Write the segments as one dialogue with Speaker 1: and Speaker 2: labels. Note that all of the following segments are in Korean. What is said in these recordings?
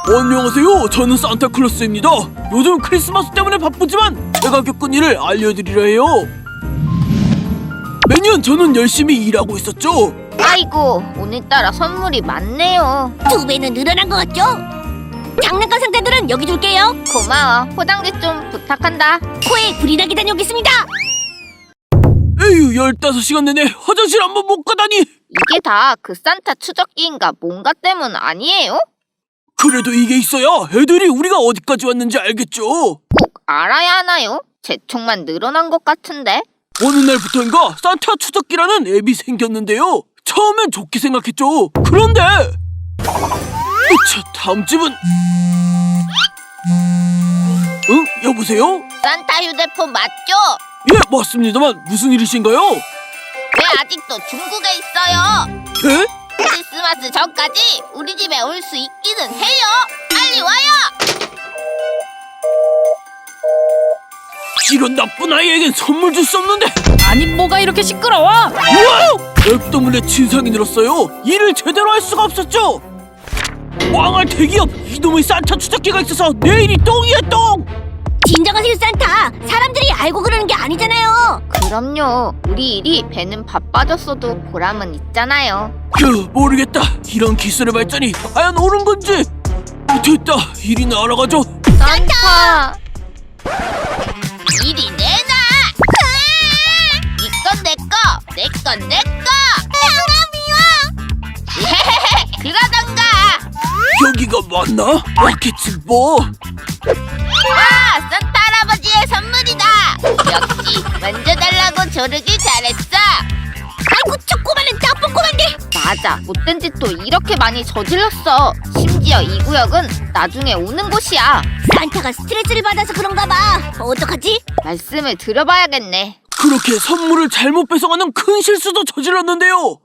Speaker 1: 안녕하세요. 저는 산타클로스입니다. 요즘 크리스마스 때문에 바쁘지만 제가 겪은 일을 알려드리려 해요. 매년 저는 열심히 일하고 있었죠.
Speaker 2: 아이고, 오늘따라 선물이 많네요.
Speaker 3: 2배는 늘어난 것 같죠? 장난감 상자들은 여기 둘게요.
Speaker 2: 고마워. 포장지 좀 부탁한다.
Speaker 3: 코에 불이 나게 다녀오겠습니다.
Speaker 1: 에휴, 15시간 내내 화장실 한 번 못 가다니.
Speaker 2: 이게 다 그 산타 추적기인가 뭔가 때문 아니에요?
Speaker 1: 그래도 이게 있어야 애들이 우리가 어디까지 왔는지 알겠죠.
Speaker 2: 꼭 알아야 하나요? 제 총만 늘어난 것 같은데.
Speaker 1: 어느 날부터인가 산타 추적기라는 앱이 생겼는데요. 처음엔 좋게 생각했죠. 그런데 다음 집은 응? 여보세요?
Speaker 2: 산타 휴대폰 맞죠?
Speaker 1: 예, 맞습니다만 무슨 일이신가요?
Speaker 2: 왜 아직도 중국에 있어요?
Speaker 1: 예?
Speaker 2: 크리스마스 전까지 우리 집에 올 수 있기는 해요. 빨리 와요.
Speaker 1: 이런 나쁜 아이에겐 선물 줄 수 없는데.
Speaker 4: 아니 뭐가 이렇게 시끄러워?
Speaker 1: 와우! 앱 때문에 진상이 늘었어요. 일을 제대로 할 수가 없었죠. 왕할 대기업 이놈의 산타 추적기가 있어서 내일이 똥이야 똥.
Speaker 3: 진정하세요, 산타. 사람들이 알고 그러는 게 아니잖아요.
Speaker 2: 그럼요. 우리 일이 배는 바빠졌어도 보람은 있잖아요.
Speaker 1: 모르겠다. 이런 기술의 발전이 과연 옳은 건지. 됐다. 일이나 알아가죠.
Speaker 2: 산타! 이리 내놔! 니건 내꺼! 내건 내꺼! 미워! 그러던가!
Speaker 1: 여기가 맞나? 맞겠지 뭐.
Speaker 2: 와! 산타 할아버지의 선물이다! 역시 만져달라고 조르기 잘했어!
Speaker 3: 아이고, 저 꼬마는 나쁜 꼬만데.
Speaker 2: 맞아, 못된 짓도 이렇게 많이 저질렀어. 심지어 이 구역은 나중에 오는 곳이야.
Speaker 3: 산타가 스트레스를 받아서 그런가 봐. 어떡하지?
Speaker 2: 말씀을 드려봐야겠네.
Speaker 1: 그렇게 선물을 잘못 배송하는 큰 실수도 저질렀는데요.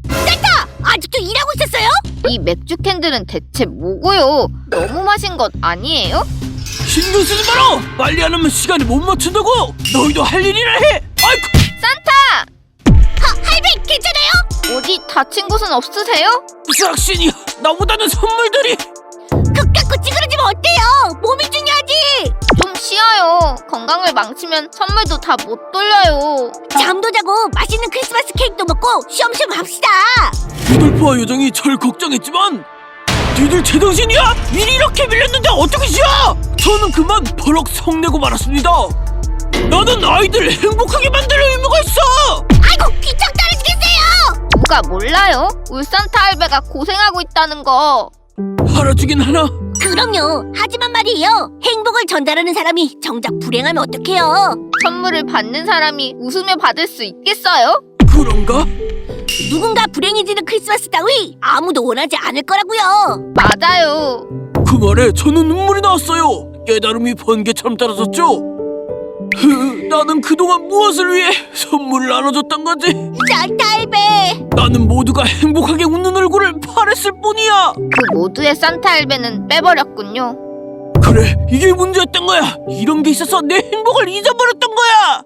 Speaker 3: 산타! 아직도 일하고 있었어요?
Speaker 2: 이 맥주 캔들은 대체 뭐고요? 너무 마신 것 아니에요?
Speaker 1: 신경 쓰지 마라. 빨리 안 하면 시간을 못 맞춘다고. 너희도 할 일이라 해. 아이쿠.
Speaker 2: 산타!
Speaker 3: 할배, 괜찮아요?
Speaker 2: 어디 다친 곳은 없으세요?
Speaker 1: 싹신이야. 나보다는 선물들이.
Speaker 3: 극 깎고 찌그러지면 어때요? 몸이 중요하지.
Speaker 2: 좀 쉬어요. 건강을 망치면 선물도 다 못 돌려요.
Speaker 3: 잠도 자고 맛있는 크리스마스 케이크도 먹고 쉬엄쉬엄 합시다.
Speaker 1: 루돌프와 요정이 절 걱정했지만 니들 제정신이야? 일이 이렇게 밀렸는데 어떻게 쉬어? 저는 그만 버럭 성내고 말았습니다. 나는 아이들 행복하게 만들 의무가 있어.
Speaker 3: 아이고, 귀찮다 죽겠어요.
Speaker 2: 누가 몰라요? 울 산타 할배가 고생하고 있다는 거.
Speaker 1: 알아주긴 하나?
Speaker 3: 그럼요. 하지만 말이에요. 행복을 전달하는 사람이 정작 불행하면 어떡해요?
Speaker 2: 선물을 받는 사람이 웃으며 받을 수 있겠어요?
Speaker 1: 그런가?
Speaker 3: 누군가 불행해지는 크리스마스 따위 아무도 원하지 않을 거라고요.
Speaker 2: 맞아요.
Speaker 1: 그 말에 저는 눈물이 나왔어요. 깨달음이 번개처럼 떨어졌죠. 나는 그동안 무엇을 위해 선물을 나눠줬던 거지?
Speaker 3: 산타 할배.
Speaker 1: 나는 모두가 행복하게 웃는 얼굴을 바랬을 뿐이야.
Speaker 2: 그 모두의 산타 할배는 빼버렸군요.
Speaker 1: 그래, 이게 문제였던 거야. 이런 게 있어서 내 행복을 잊어버렸던 거야.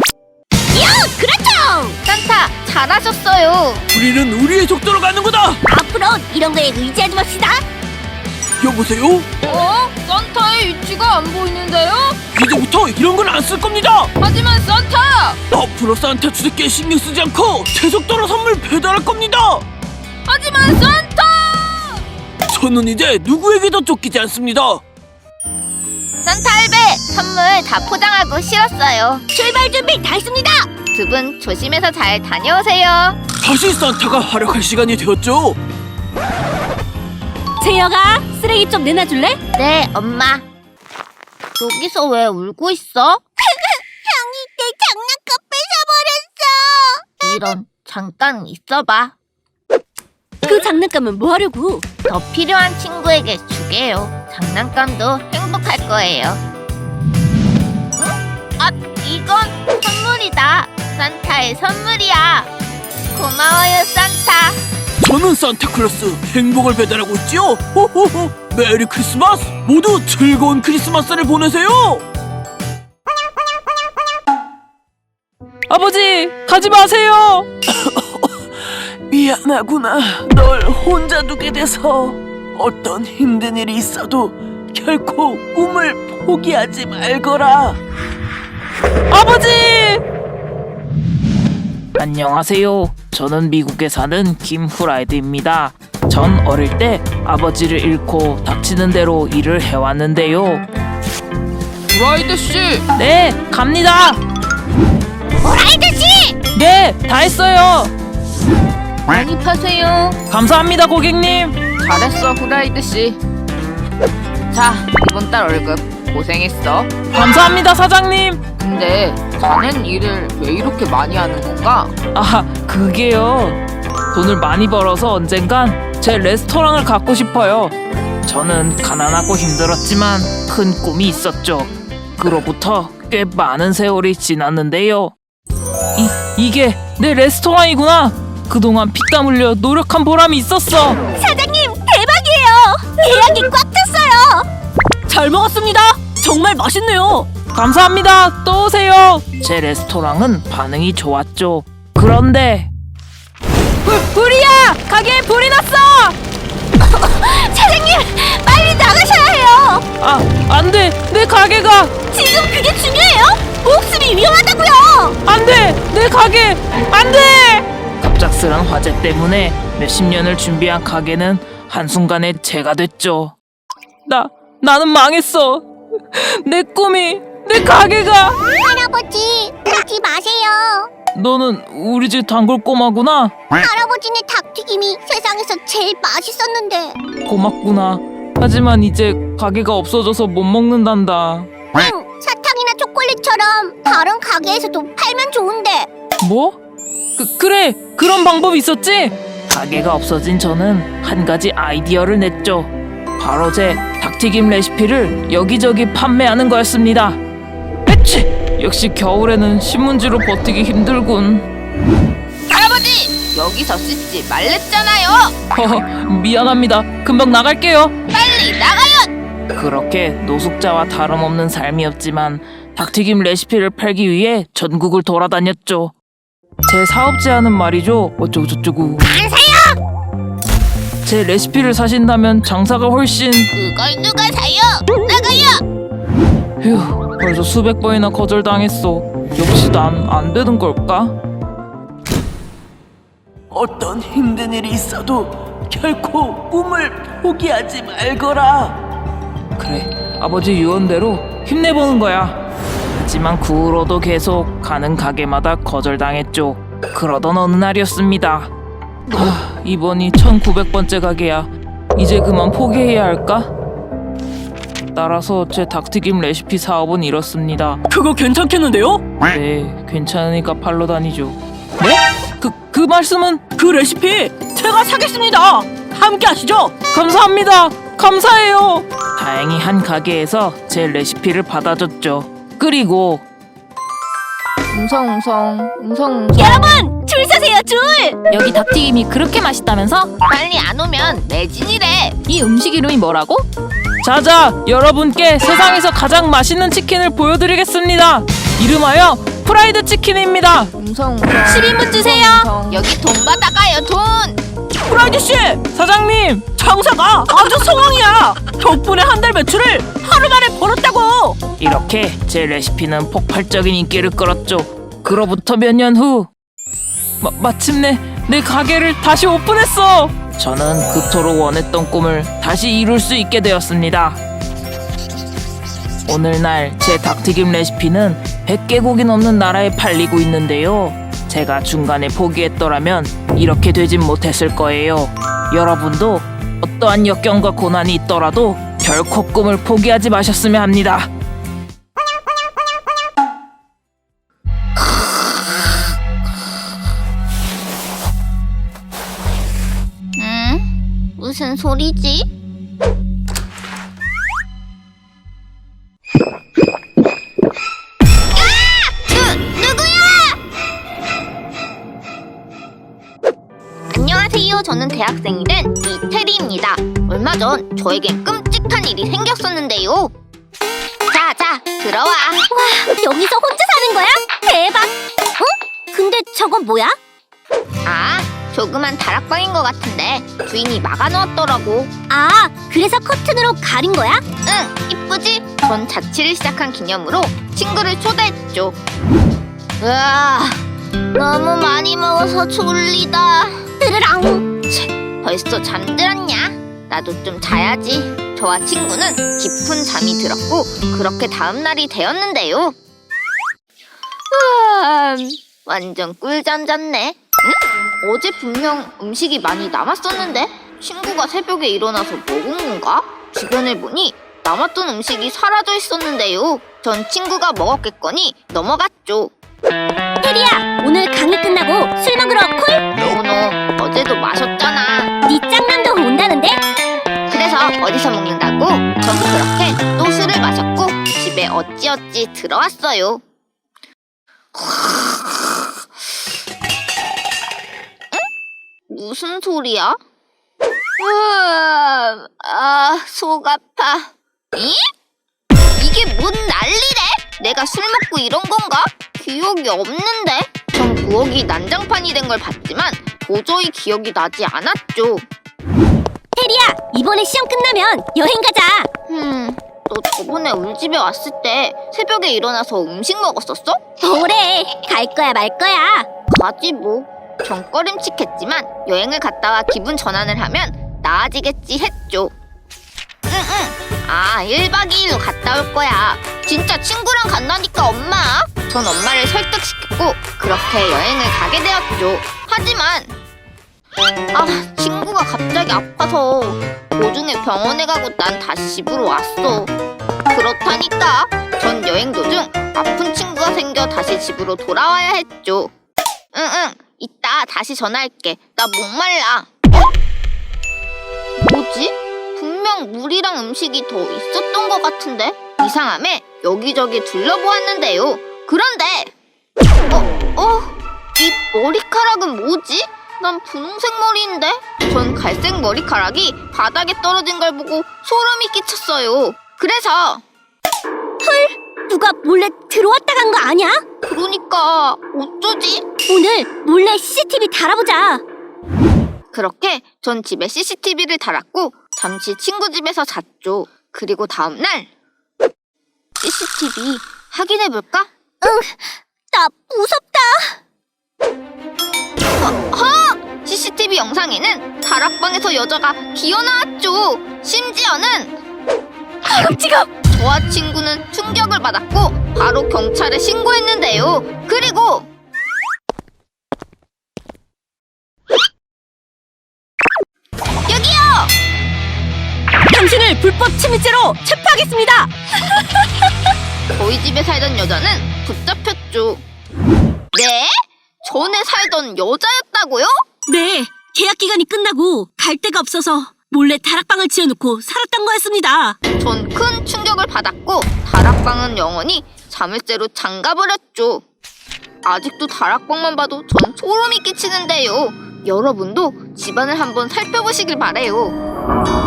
Speaker 3: 그렇죠.
Speaker 2: 산타 잘하셨어요.
Speaker 1: 우리는 우리의 속도로 가는 거다.
Speaker 3: 앞으로 이런 거에 의지하지 맙시다.
Speaker 1: 여보세요?
Speaker 2: 산타의 위치가 안 보이는데요?
Speaker 1: 이제부터 이런 건 안 쓸 겁니다.
Speaker 2: 하지만 산타!
Speaker 1: 앞으로 산타 추적기에 신경 쓰지 않고 최속도로 선물 배달할 겁니다.
Speaker 2: 하지만 산타!
Speaker 1: 저는 이제 누구에게도 쫓기지 않습니다.
Speaker 2: 산타 할배! 선물 다 포장하고 실었어요.
Speaker 3: 출발 준비 다 했습니다.
Speaker 2: 두 분 조심해서 잘 다녀오세요.
Speaker 1: 다시 산타가 활약할 시간이 되었죠.
Speaker 3: 세혁아, 쓰레기 좀 내놔줄래?
Speaker 2: 네, 엄마. 여기서 왜 울고 있어?
Speaker 3: 형이 내 장난감 뺏어버렸어.
Speaker 2: 이런, 잠깐 있어봐.
Speaker 3: 그 장난감은 뭐 하려고?
Speaker 2: 더 필요한 친구에게 주게요. 장난감도 행복할 거예요. 응? 아, 이건 선물이다. 산타의 선물이야. 고마워요, 산타.
Speaker 1: 저는 산타클로스 행복을 배달하고 있지요. 호호호. 메리 크리스마스. 모두 즐거운 크리스마스를 보내세요.
Speaker 4: 아버지 가지 마세요.
Speaker 1: 미안하구나. 널 혼자 두게 돼서. 어떤 힘든 일이 있어도 결코 꿈을 포기하지 말거라. 아버지! 안녕하세요. 저는 미국에 사는 김후라이드입니다. 전 어릴 때 아버지를 잃고 닥치는 대로 일을 해왔는데요. 후라이드 씨! 네, 갑니다.
Speaker 3: 후라이드 씨!
Speaker 1: 네, 다 했어요.
Speaker 2: 많이 파세요.
Speaker 1: 감사합니다, 고객님.
Speaker 2: 잘했어, 후라이드 씨. 자, 이번 달 월급 고생했어.
Speaker 1: 감사합니다, 사장님.
Speaker 2: 근데 자넨 일을 왜 이렇게 많이 하는 건가?
Speaker 1: 아, 그게요. 돈을 많이 벌어서 언젠간 제 레스토랑을 갖고 싶어요. 저는 가난하고 힘들었지만 큰 꿈이 있었죠. 그로부터 꽤 많은 세월이 지났는데요. 이게 내 레스토랑이구나. 그동안 피땀 흘려 노력한 보람이 있었어.
Speaker 3: 사장님 대박이에요. 예약이 꽉 찼어요.
Speaker 1: 잘 먹었습니다. 정말 맛있네요. 감사합니다. 또 오세요. 제 레스토랑은 반응이 좋았죠. 그런데 불이야! 가게에 불이 났어!
Speaker 3: 사장님 빨리 나가셔야 해요.
Speaker 1: 아, 안 돼. 내 가게가.
Speaker 3: 지금 그게 중요해요? 목숨이 위험하다고요.
Speaker 1: 안 돼! 내 가게! 안 돼! 갑작스런 화재 때문에 몇십 년을 준비한 가게는 한순간에 재가 됐죠. 나는 망했어. 내 꿈이, 내 가게가.
Speaker 3: 할아버지 울지 마세요.
Speaker 1: 너는 우리 집 단골 꼬마구나.
Speaker 3: 할아버지네 닭튀김이 세상에서 제일 맛있었는데.
Speaker 1: 고맙구나. 하지만 이제 가게가 없어져서 못 먹는단다.
Speaker 3: 사탕이나 초콜릿처럼 다른 가게에서도 팔면 좋은데.
Speaker 1: 뭐? 그래! 그런 방법이 있었지? 가게가 없어진 저는 한 가지 아이디어를 냈죠. 바로 제 닭튀김 레시피를 여기저기 판매하는 거였습니다. 에치! 역시 겨울에는 신문지로 버티기 힘들군.
Speaker 2: 할아버지! 여기서 씻지 말랬잖아요!
Speaker 1: 허허, 미안합니다. 금방 나갈게요.
Speaker 2: 빨리 나가요!
Speaker 1: 그렇게 노숙자와 다름없는 삶이었지만 닭튀김 레시피를 팔기 위해 전국을 돌아다녔죠. 제 사업 제안은 말이죠. 어쩌고저쩌고.
Speaker 3: 안 사요.
Speaker 1: 제 레시피를 사신다면 장사가 훨씬.
Speaker 3: 그걸 누가 사요? 나가요.
Speaker 1: 휴, 벌써 수백 번이나 거절당했어. 역시 난 안 되는 걸까? 어떤 힘든 일이 있어도 결코 꿈을 포기하지 말거라. 그래, 아버지 유언대로 힘내보는 거야. 하지만 그 후로도 계속 가는 가게마다 거절당했죠. 그러던 어느 날이었습니다. 이번이 1900번째 가게야. 이제 그만 포기해야 할까? 따라서 제 닭튀김 레시피 사업은 이렇습니다. 그거 괜찮겠는데요? 네, 괜찮으니까 팔러 다니죠. 네? 그 말씀은? 그 레시피 제가 사겠습니다. 함께 하시죠. 감사합니다. 감사해요. 다행히 한 가게에서 제 레시피를 받아줬죠. 그리고
Speaker 2: 웅성웅성.
Speaker 3: 여러분 줄 서세요 줄.
Speaker 4: 여기 닭튀김이 그렇게 맛있다면서?
Speaker 2: 빨리 안 오면 매진이래.
Speaker 4: 이 음식 이름이 뭐라고?
Speaker 1: 자자, 여러분께 세상에서 가장 맛있는 치킨을 보여드리겠습니다. 이름하여 프라이드 치킨입니다.
Speaker 2: 웅성웅성.
Speaker 4: 10인분 주세요.
Speaker 2: 여기 돈 받아가요, 돈.
Speaker 1: 프라이드 씨, 사장님, 장사가 아주 성황이야. 덕분에 한 달 매출을 하루 만에 벌었다고. 이렇게 제 레시피는 폭발적인 인기를 끌었죠. 그로부터 몇 년 후, 마침내 내 가게를 다시 오픈했어. 저는 그토록 원했던 꿈을 다시 이룰 수 있게 되었습니다. 오늘날 제 닭튀김 레시피는 100개국이 넘는 나라에 팔리고 있는데요. 제가 중간에 포기했더라면 이렇게 되진 못했을 거예요. 여러분도 어떠한 역경과 고난이 있더라도 결코 꿈을 포기하지 마셨으면 합니다.
Speaker 3: 무슨 소리지?
Speaker 2: 안녕하세요. 저는 대학생이 된 이태리입니다. 얼마 전 저에겐 끔찍한 일이 생겼었는데요. 자, 들어와.
Speaker 3: 와 여기서 혼자 사는 거야? 대박. 어? 근데 저건 뭐야?
Speaker 2: 아, 조그만 다락방인 것 같은데 주인이 막아놓았더라고.
Speaker 3: 아, 그래서 커튼으로 가린 거야?
Speaker 2: 응, 이쁘지? 전 자취를 시작한 기념으로 친구를 초대했죠. 으아, 너무 많이 먹어서 졸리다.
Speaker 3: 뜨르랑.
Speaker 2: 벌써 잠들었냐? 나도 좀 자야지. 저와 친구는 깊은 잠이 들었고 그렇게 다음 날이 되었는데요. 완전 꿀잠 잤네. 응? 어제 분명 음식이 많이 남았었는데 친구가 새벽에 일어나서 먹은 건가? 주변을 보니 남았던 음식이 사라져 있었는데요. 전 친구가 먹었겠거니 넘어갔죠.
Speaker 3: 테리야, 오늘 강의 끝나고 술 먹으러 콜?
Speaker 2: 너 어제도 마셨잖아.
Speaker 3: 네 짱남도 온다는데?
Speaker 2: 그래서 어디서 먹는다고? 전 그렇게 또 술을 마셨고 집에 어찌어찌 들어왔어요. 응? 무슨 소리야? 속 아파. 이? 이게 뭔 난리래? 내가 술 먹고 이런 건가? 기억이 없는데? 전 부엌이 난장판이 된 걸 봤지만 도저히 기억이 나지 않았죠.
Speaker 3: 테리야, 이번에 시험 끝나면 여행 가자.
Speaker 2: 너 저번에 우리 집에 왔을 때 새벽에 일어나서 음식 먹었었어?
Speaker 3: 뭐래, 갈 거야 말 거야?
Speaker 2: 가지 뭐. 전 꺼림칙했지만 여행을 갔다 와 기분 전환을 하면 나아지겠지 했죠. 응. 아, 1박 2일로 갔다 올 거야. 진짜 친구랑 간다니까 엄마. 전 엄마를 설득시켰고 그렇게 여행을 가게 되었죠. 하지만 친구가 갑자기 아파서 도중에 병원에 가고 난 다시 집으로 왔어. 그렇다니까. 전 여행 도중 아픈 친구가 생겨 다시 집으로 돌아와야 했죠. 응. 이따 다시 전화할게. 나 목말라. 뭐지? 분명 물이랑 음식이 더 있었던 것 같은데? 이상함에 여기저기 둘러보았는데요. 그런데 이 머리카락은 뭐지? 난 분홍색 머리인데? 전 갈색 머리카락이 바닥에 떨어진 걸 보고 소름이 끼쳤어요. 그래서
Speaker 3: 누가 몰래 들어왔다 간 거 아니야?
Speaker 2: 그러니까 어쩌지?
Speaker 3: 오늘 몰래 CCTV 달아보자.
Speaker 2: 그렇게 전 집에 CCTV를 달았고 잠시 친구 집에서 잤죠. 그리고 다음 날 CCTV 확인해볼까?
Speaker 3: 나 무섭다.
Speaker 2: CCTV 영상에는 다락방에서 여자가 기어나왔죠. 심지어는
Speaker 3: 지금
Speaker 2: 저와 친구는 충격을 받았고 바로 경찰에 신고했는데요. 그리고 여기요!
Speaker 3: 당신을 불법 침입죄로 체포하겠습니다.
Speaker 2: 저희 집에 살던 여자는 붙잡혔죠. 네? 전에 살던 여자였다고요?
Speaker 3: 네, 계약 기간이 끝나고 갈 데가 없어서 몰래 다락방을 지어놓고 살았던 거였습니다.
Speaker 2: 전 큰 충격을 받았고 다락방은 영원히 자물쇠로 잠가버렸죠. 아직도 다락방만 봐도 전 소름이 끼치는데요. 여러분도 집안을 한번 살펴보시길 바래요.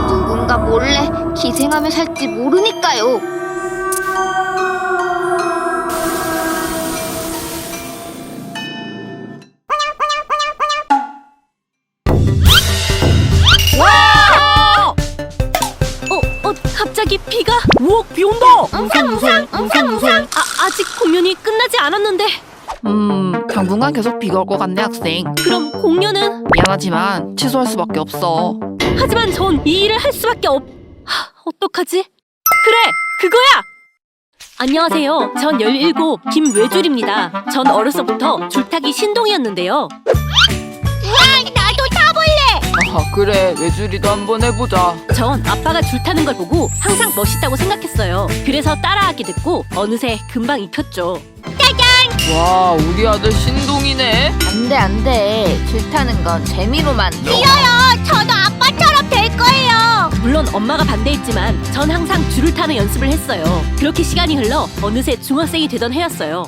Speaker 2: 누군가 몰래 기생하며 살지 모르니까요.
Speaker 3: 갑자기 비가?
Speaker 1: 우와, 비 온다!
Speaker 3: 웅상. 아직 공연이 끝나지 않았는데.
Speaker 5: 당분간 계속 비가 올 것 같네, 학생.
Speaker 3: 그럼 공연은?
Speaker 5: 미안하지만 취소할 수밖에 없어.
Speaker 3: 하지만 전 이 일을 할 수밖에 어떡하지? 그래, 그거야! 안녕하세요. 전 17 김외줄입니다. 전 어려서부터 줄타기 신동이었는데요. 나도 타볼래!
Speaker 1: 아하, 그래, 외줄이도 한번 해보자.
Speaker 3: 전 아빠가 줄 타는 걸 보고 항상 멋있다고 생각했어요. 그래서 따라하게 됐고 어느새 금방 익혔죠.
Speaker 1: 와, 우리 아들 신동이네.
Speaker 2: 안돼. 줄 타는 건 재미로만.
Speaker 3: 저도 아빠처럼 될 거예요. 물론 엄마가 반대했지만 전 항상 줄을 타는 연습을 했어요. 그렇게 시간이 흘러 어느새 중학생이 되던 해였어요.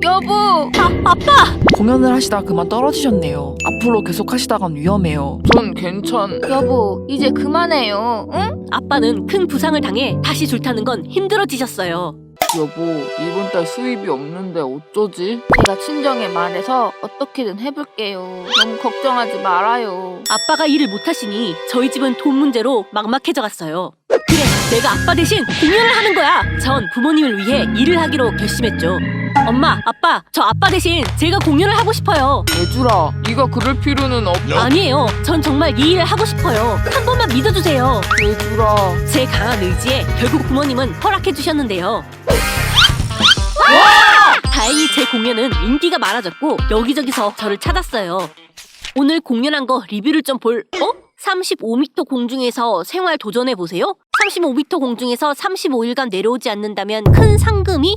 Speaker 2: 여보.
Speaker 3: 아빠!
Speaker 5: 공연을 하시다 그만 떨어지셨네요. 앞으로 계속 하시다간 위험해요.
Speaker 1: 전 괜찮.
Speaker 2: 여보, 이제 그만해요. 응?
Speaker 3: 아빠는 큰 부상을 당해 다시 줄 타는 건 힘들어지셨어요.
Speaker 5: 여보, 이번 달 수입이 없는데 어쩌지?
Speaker 6: 제가 친정에 말해서 어떻게든 해볼게요. 너무 걱정하지 말아요.
Speaker 3: 아빠가 일을 못하시니 저희 집은 돈 문제로 막막해져 갔어요. 그래, 내가 아빠 대신 공연을 하는 거야. 전 부모님을 위해 일을 하기로 결심했죠. 엄마, 아빠, 저 아빠 대신 제가 공연을 하고 싶어요.
Speaker 5: 예주라, 네가 그럴 필요는
Speaker 3: 아니에요. 전 정말 이 일을 하고 싶어요. 한 번만 믿어주세요.
Speaker 5: 예주라.
Speaker 3: 제 강한 의지에 결국 부모님은 허락해 주셨는데요. 다행히 제 공연은 인기가 많아졌고 여기저기서 저를 찾았어요. 오늘 공연한 거 리뷰를 좀 35m 공중에서 생활 도전해보세요? 35m 공중에서 35일간 내려오지 않는다면 큰 상금이?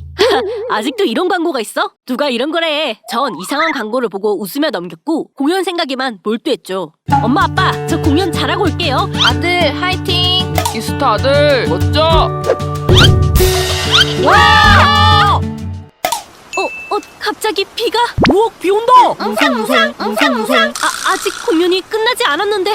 Speaker 3: 아직도 이런 광고가 있어? 누가 이런 거래. 전 이상한 광고를 보고 웃으며 넘겼고 공연 생각에만 몰두했죠. 엄마, 아빠, 저 공연 잘하고 올게요.
Speaker 6: 아들 화이팅!
Speaker 5: 기스타 아들, 멋져!
Speaker 3: 갑자기 비가?
Speaker 1: 비 온다.
Speaker 3: 웅상웅상. 아직 공연이 끝나지 않았는데.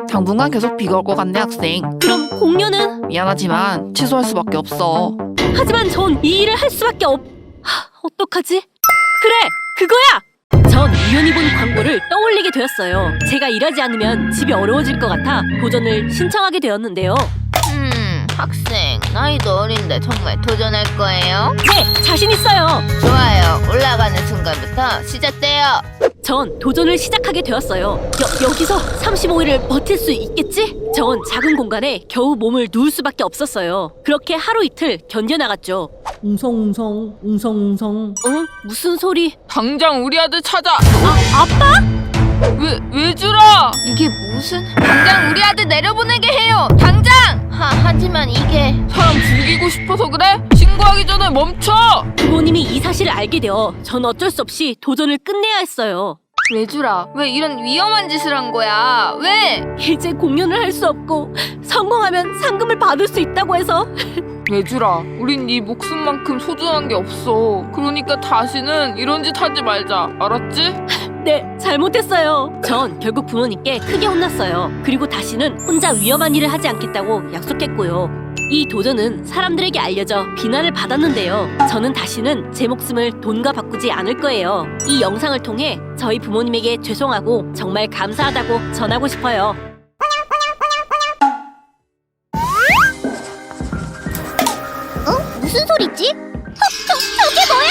Speaker 5: 당분간 계속 비가 올 것 같네, 학생.
Speaker 3: 그럼 공연은?
Speaker 5: 미안하지만 취소할 수밖에 없어.
Speaker 3: 하지만 전 이 일을 할 수밖에 어떡하지? 그래! 그거야! 전 우연히 본 광고를 떠올리게 되었어요. 제가 일하지 않으면 집이 어려워질 것 같아 도전을 신청하게 되었는데요.
Speaker 2: 학생, 나이도 어린데 정말 도전할 거예요?
Speaker 3: 네! 자신 있어요!
Speaker 2: 좋아요. 올라가는 순간부터 시작돼요.
Speaker 3: 전 도전을 시작하게 되었어요. 여기서 35일을 버틸 수 있겠지? 전 작은 공간에 겨우 몸을 누울 수밖에 없었어요. 그렇게 하루 이틀 견뎌나갔죠. 웅성웅성. 응? 무슨 소리?
Speaker 5: 당장 우리 아들 찾아!
Speaker 3: 아빠?
Speaker 5: 왜주라!
Speaker 6: 이게 무슨? 당장 우리 아들 내려보내게 해요! 당장!
Speaker 2: 하지만 이게
Speaker 5: 사람 죽이고 싶어서 그래? 신고하기 전에 멈춰!
Speaker 3: 부모님이 이 사실을 알게 되어 전 어쩔 수 없이 도전을 끝내야 했어요.
Speaker 6: 왜주라, 왜 이런 위험한 짓을 한 거야? 왜?
Speaker 3: 이제 공연을 할 수 없고 성공하면 상금을 받을 수 있다고 해서
Speaker 5: 예주라, 우린 네 목숨만큼 소중한 게 없어. 그러니까 다시는 이런 짓 하지 말자. 알았지?
Speaker 3: 네, 잘못했어요. 전 결국 부모님께 크게 혼났어요. 그리고 다시는 혼자 위험한 일을 하지 않겠다고 약속했고요. 이 도전은 사람들에게 알려져 비난을 받았는데요. 저는 다시는 제 목숨을 돈과 바꾸지 않을 거예요. 이 영상을 통해 저희 부모님에게 죄송하고 정말 감사하다고 전하고 싶어요.
Speaker 2: 무슨 소리지? 저게 뭐야?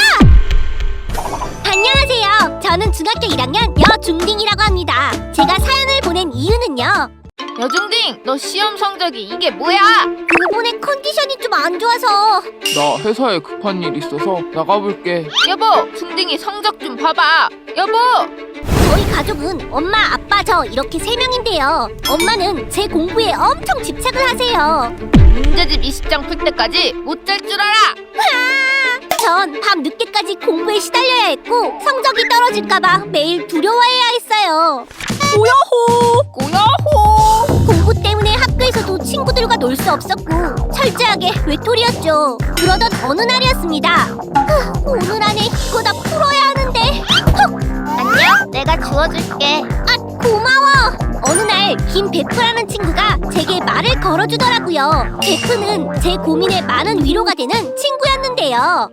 Speaker 2: 안녕하세요. 저는 중학교 1학년 여중딩이라고 합니다. 제가 사연을 보낸 이유는요.
Speaker 6: 여중딩, 너 시험 성적이 이게 뭐야?
Speaker 2: 이번에 컨디션이 좀 안 좋아서.
Speaker 5: 나 회사에 급한 일 있어서 나가볼게.
Speaker 6: 여보, 중딩이 성적 좀 봐봐. 여보!
Speaker 2: 저희 가족은 엄마, 아빠, 저 이렇게 3명인데요. 엄마는 제 공부에 엄청 집착을 하세요.
Speaker 6: 문제집 20장 풀 때까지 못 잘 줄 알아!
Speaker 2: 전 밤 늦게까지 공부에 시달려야 했고 성적이 떨어질까봐 매일 두려워해야 했어요.
Speaker 6: 꼬야호!
Speaker 2: 공부 때문에 학교에서도 친구들과 놀 수 없었고 철저하게 외톨이였죠. 그러던 어느 날이었습니다. 오늘 안에 이거 다 풀어야 하는데. 안녕, 내가 주워줄게. 고마워. 어느 날 김베프라는 친구가 제게 말을 걸어주더라고요. 베프는 제 고민에 많은 위로가 되는 친구였는데요.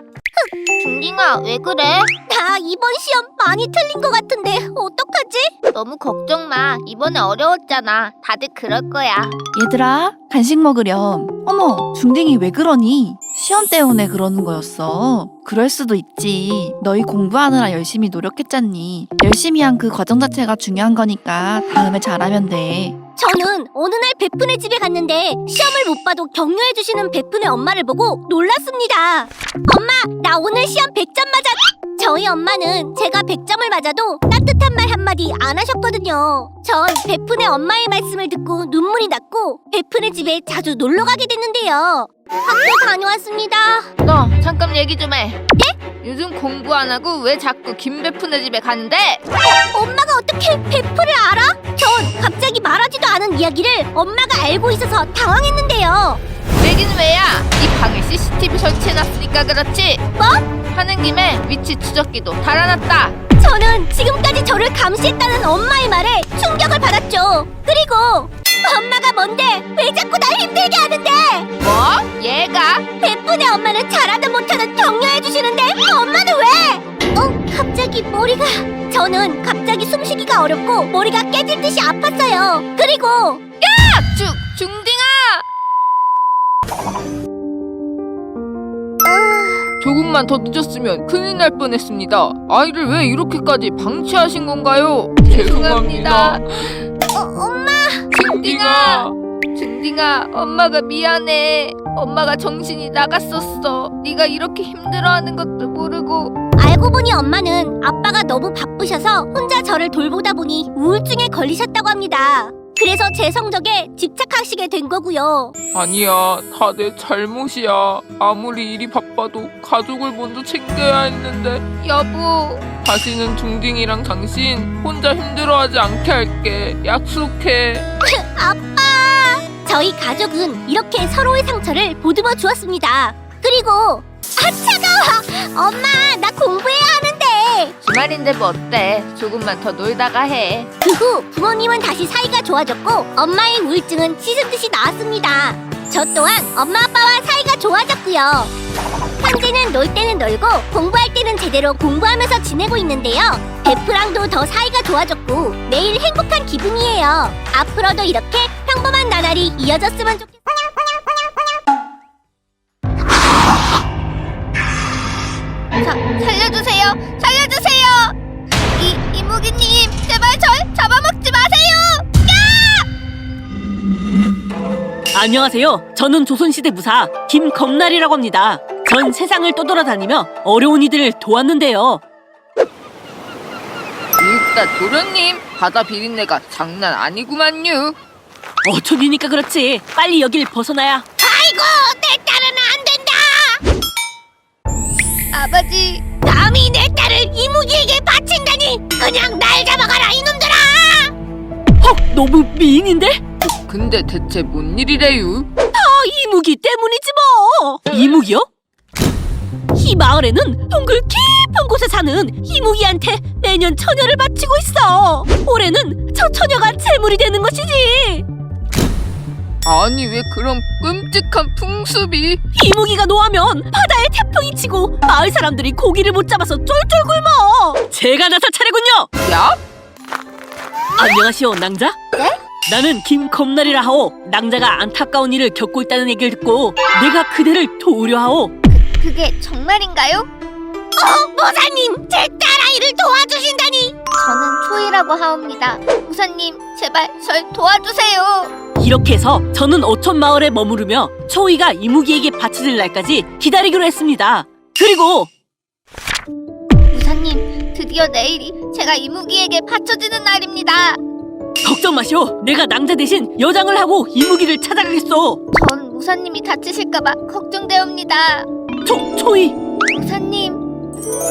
Speaker 2: 중딩아, 왜 그래? 나 이번 시험 많이 틀린 것 같은데 어떡하지? 너무 걱정 마. 이번에 어려웠잖아. 다들 그럴 거야.
Speaker 7: 얘들아, 간식 먹으렴. 어머, 중딩이 왜 그러니? 시험 때문에 그러는 거였어. 그럴 수도 있지. 너희 공부하느라 열심히 노력했잖니. 열심히 한 그 과정 자체가 중요한 거니까 다음에 잘하면 돼.
Speaker 2: 저는 어느 날 베푼의 집에 갔는데 시험을 못 봐도 격려해주시는 베푼의 엄마를 보고 놀랐습니다. 엄마, 나 오늘 시험 100점 맞았... 저희 엄마는 제가 100점을 맞아도 따뜻한 말 한마디 안 하셨거든요. 전 베푼의 엄마의 말씀을 듣고 눈물이 났고 베푼의 집에 자주 놀러 가게 됐는데요. 학교 다녀왔습니다.
Speaker 6: 너 잠깐 얘기 좀 해. 네? 요즘 공부 안 하고 왜 자꾸 김베푼의 집에 가는데?
Speaker 2: 엄마가 어떻게 베푼을 알아? 전 갑자기 말하지도 않은 이야기를 엄마가 알고 있어서 당황했는데요.
Speaker 6: 얘기는 왜야? 네 방에 CCTV 설치해놨으니까 그렇지.
Speaker 2: 뭐?
Speaker 6: 하는 김에 위치 추적기도 달아놨다.
Speaker 2: 저는 지금까지 저를 감시했다는 엄마의 말에 충격을 받았죠. 그리고 엄마가
Speaker 3: 뭔데? 왜 자꾸 날 힘들게 하는데?
Speaker 6: 뭐? 얘가?
Speaker 3: 베푼의 엄마는 잘하든 못하든 격려해 주시는데 엄마는 왜? 갑자기 머리가 저는 갑자기 숨쉬기가 어렵고 머리가 깨질 듯이 아팠어요. 그리고
Speaker 6: 중딩아! 조금만 더 늦었으면 큰일 날 뻔했습니다. 아이를 왜 이렇게까지 방치하신 건가요? 죄송합니다.
Speaker 3: 엄마
Speaker 6: 중딩아! 중딩아, 엄마가 미안해. 엄마가 정신이 나갔었어. 네가 이렇게 힘들어하는 것도 모르고.
Speaker 3: 알고 보니 엄마는 아빠가 너무 바쁘셔서 혼자 저를 돌보다 보니 우울증에 걸리셨다고 합니다. 그래서 제 성적에 집착하시게 된 거고요.
Speaker 5: 아니야, 다 내 잘못이야. 아무리 일이 바빠도 가족을 먼저 챙겨야 했는데.
Speaker 6: 여보,
Speaker 5: 다시는 중딩이랑 당신 혼자 힘들어하지 않게 할게. 약속해.
Speaker 3: 아빠! 저희 가족은 이렇게 서로의 상처를 보듬어 주었습니다. 그리고 차가워! 엄마, 나 공부해야 하는데!
Speaker 6: 주말인데 뭐 어때? 조금만 더 놀다가 해.
Speaker 3: 그 후 부모님은 다시 사이가 좋아졌고 엄마의 우울증은 씻은 듯이 나았습니다. 저 또한 엄마 아빠와 사이가 좋아졌고요. 현재는 놀 때는 놀고 공부할 때는 제대로 공부하면서 지내고 있는데요. 베프랑도 더 사이가 좋아졌고 매일 행복한 기분이에요. 앞으로도 이렇게 평범한 나날이 이어졌으면 좋겠어요.
Speaker 2: 살려주세요! 살려주세요! 이무기님, 제발 절 잡아먹지 마세요!
Speaker 3: 안녕하세요. 저는 조선시대 무사 김검날이라고 합니다. 전 세상을 떠돌아다니며 어려운 이들을 도왔는데요.
Speaker 6: 일단 도련님, 바다 비린내가 장난 아니구만요.
Speaker 3: 어촌이니까 그렇지. 빨리 여길 벗어나야.
Speaker 2: 아이고, 내 딸은 안 된다! 아버지, 감히 내 딸을 이무기에게 바친다니! 그냥 날 잡아가라, 이놈들아!
Speaker 3: 너무 미인인데?
Speaker 6: 근데 대체 뭔 일이래요?
Speaker 3: 이무기 때문이지 뭐. 이무기요? 이 마을에는 동굴 깊은 곳에 사는 이무기한테 매년 처녀를 바치고 있어. 올해는 저 처녀가 재물이 되는 것이지.
Speaker 6: 아니 왜 그런 끔찍한 풍습이?
Speaker 3: 이무기가 노하면 바다에 태풍이 치고 마을 사람들이 고기를 못 잡아서 쫄쫄 굶어. 제가 나설 차례군요.
Speaker 6: 야?
Speaker 3: 안녕하시오, 낭자.
Speaker 2: 네?
Speaker 3: 나는 김검날이라 하오. 낭자가 안타까운 일을 겪고 있다는 얘기를 듣고 내가 그대를 도우려 하오.
Speaker 2: 그게 정말인가요? 모사님, 제 딸아이를 도와주신다니! 저는 초이라고 하옵니다. 모사님, 제발 절 도와주세요.
Speaker 3: 이렇게 해서 저는 어촌 마을에 머무르며 초이가 이무기에게 바쳐질 날까지 기다리기로 했습니다. 그리고
Speaker 2: 모사님, 드디어 내일이 제가 이무기에게 바쳐지는 날입니다.
Speaker 3: 걱정 마시오. 내가 낭자 대신 여장을 하고 이무기를 찾아가겠소.
Speaker 2: 전 모사님이 다치실까봐 걱정되옵니다.
Speaker 3: 초이,
Speaker 2: 모사님,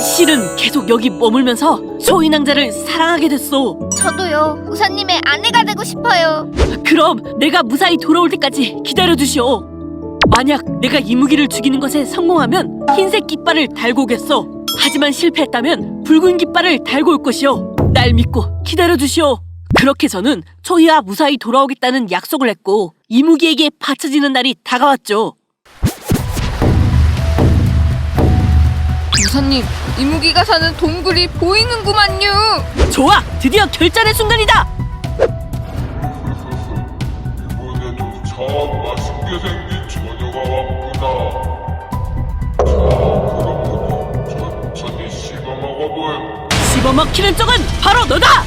Speaker 3: 실은 계속 여기 머물면서 초이 낭자를 사랑하게 됐소.
Speaker 2: 저도요. 모사님의 아내가 되고 싶어요.
Speaker 3: 그럼 내가 무사히 돌아올 때까지 기다려주시오. 만약 내가 이무기를 죽이는 것에 성공하면 흰색 깃발을 달고 오겠소. 하지만 실패했다면 붉은 깃발을 달고 올 것이오. 날 믿고 기다려주시오. 그렇게 저는 초이와 무사히 돌아오겠다는 약속을 했고 이무기에게 바쳐지는 날이 다가왔죠.
Speaker 6: 무사님, 이무기가 사는 동굴이 보이는구만요.
Speaker 3: 좋아! 드디어 결전의 순간이다!
Speaker 8: 이번에도 참 맛있게 생긴 처녀가 왔구나. 자, 그럼 천천히 씹어먹어도 해.
Speaker 3: 씹어먹히는 쪽은 바로 너다!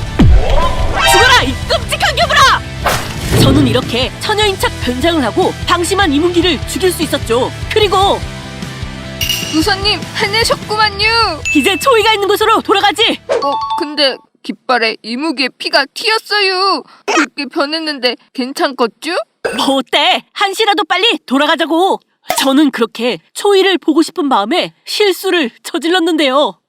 Speaker 3: 죽어라, 이 끔찍한 괴물아! 저는 이렇게 처녀인 척 변장을 하고 방심한 이무기를 죽일 수 있었죠. 그리고
Speaker 6: 무사님, 해내셨구만요.
Speaker 3: 이제 초이가 있는 곳으로 돌아가지!
Speaker 6: 근데 깃발에 이무기의 피가 튀었어요. 붉게 변했는데 괜찮겠죠?
Speaker 3: 뭐 어때? 한시라도 빨리 돌아가자고! 저는 그렇게 초이를 보고 싶은 마음에 실수를 저질렀는데요.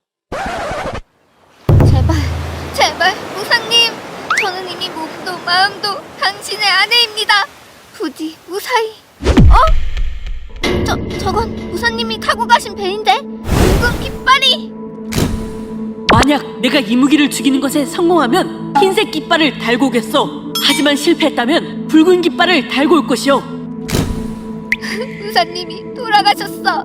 Speaker 2: 제발, 무사님. 저는 이미 몸도 마음도 당신의 아내입니다. 부디 무사히. 저건 무사님이 타고 가신 배인데? 붉은 깃발이.
Speaker 3: 만약 내가 이무기를 죽이는 것에 성공하면 흰색 깃발을 달고 오겠어. 하지만 실패했다면 붉은 깃발을 달고 올 것이요.
Speaker 2: 무사님이 돌아가셨어.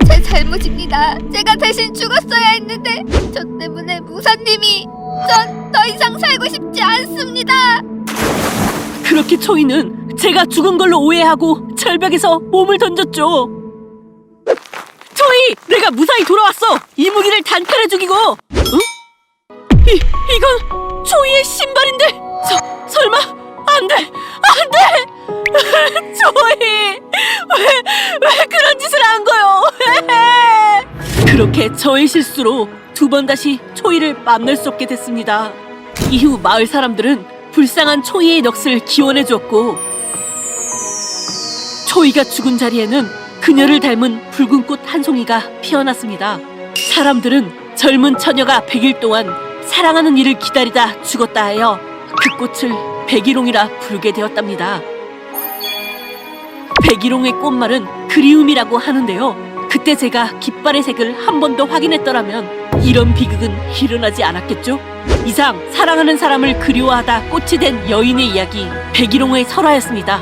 Speaker 2: 제 잘못입니다. 제가 대신 죽었어야 했는데 저 때문에 무사님이 전 더 이상 살고 싶지 않습니다.
Speaker 3: 그렇게 초이는 제가 죽은 걸로 오해하고 절벽에서 몸을 던졌죠. 초이, 내가 무사히 돌아왔어. 이 무기를 단칼에 죽이고. 응? 이건 초이의 신발인데. 설마 안 돼. 초이, 왜 그런 짓을 한 거요? 그렇게 저의 실수로 두 번 다시 초이를 만날 수 없게 됐습니다. 이후 마을 사람들은 불쌍한 초이의 넋을 기원해 주었고, 초이가 죽은 자리에는 그녀를 닮은 붉은 꽃 한 송이가 피어났습니다. 사람들은 젊은 처녀가 100일 동안 사랑하는 이를 기다리다 죽었다 하여 그 꽃을 백일홍이라 부르게 되었답니다. 백일홍의 꽃말은 그리움이라고 하는데요. 그때 제가 깃발의 색을 한 번 더 확인했더라면 이런 비극은 일어나지 않았겠죠? 이상 사랑하는 사람을 그리워하다 꽃이 된 여인의 이야기 백일홍의 설화였습니다.